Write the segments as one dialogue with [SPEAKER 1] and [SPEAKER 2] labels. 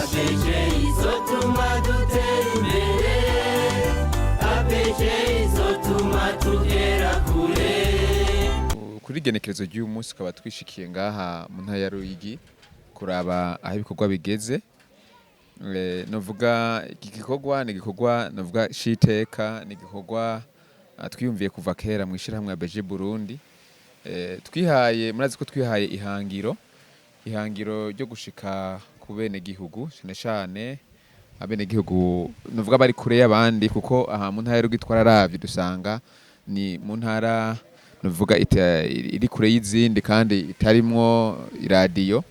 [SPEAKER 1] ABG izotuma dutera imbere, ABG izotuma tugera kure.
[SPEAKER 2] Kuri genekerezo ry'uyu munsi ukaba twishikiye ngaha mu ntara ya Ruyigi kuraba aho ibikorwa bigeze. Novuga iki gikorwa ni igikorwa novuga shiteka, ni igikorwa twiyumviye kuva kera mu Ishirahamwe ABG Burundi. Twihaye murazi ko twihaye ihangiro ryo gushika ku benegihugu cyane abenegihugu novuga bari kure y'abandi, kuko aha mu ntara y'Urugi twararavye dusanga ni mu ntara novuga iri kure y'izindi kandi itarimwo iradiyo.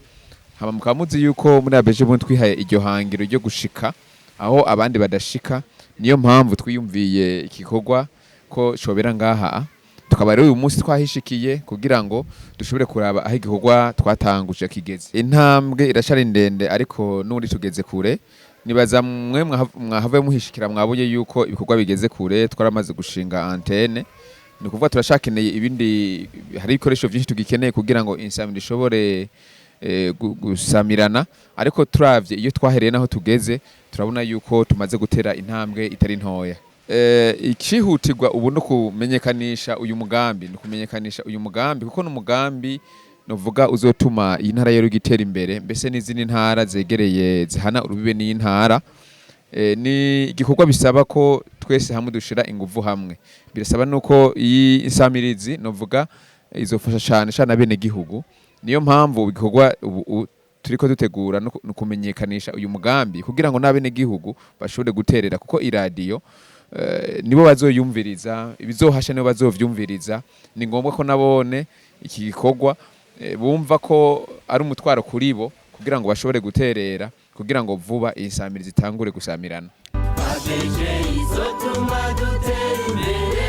[SPEAKER 2] Hama mukaba muzi yuko muri ABG Burundi twihaye iryo hangiro ryo gushika aho abandi badashika, niyo mpamvu twiyumviye igikorwa ko shobera ngaha. Tukaba rero uyu munsi twahishikiye kugira ngo dushobore kuraba aho igikorwa twatanguje kigeze. Intambwe irashari ndende ariko n'uri tugeze kure. Nibaza mwe mwahave muhishikira mwabuye yuko ibikorwa bigeze kure, twaramaze gushinga antene. Ni kuvuga turashakeneye ibindi, hari ibikoresho byinshi tugikeneye kugira ngo insamire ishobore gusamirana, ariko turavye iyo twahereye naho tugeze turabona yuko tumaze gutera intambwe itari ntoya. Ikihutirwa ubu no kumenyekanisha uyu mugambi, kuko n'umugambi novuga uzotuma iyi ntara y'Urugi itera imbere, mbese n'izindi ntara zegereye zihana urubibe n'intara. Ni igikorwa bisaba ko twese hamwe dushira inguvu hamwe. Birasaba nuko iyi insamirizi novuga izofasha cyane abenegihugu. Niyo mpamvu igikorwa turiko dutegura no kumenyekanisha uyu mugambi kugira ngo n'abenegihugu bashobore guterera, kuko iradiyo nibo bazoyumviriza, ibizohasha nibo bazovyumviriza. Ni ngombwa ko nabone iki gikorwa bumva ko ari umutwaro kuri bo kugira ngo bashobore guterera, kugira ngo vuba insamirizi zitangure gusamirana.
[SPEAKER 1] ABG izotuma dutera imbere,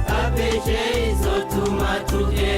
[SPEAKER 1] ABG izotuma tugera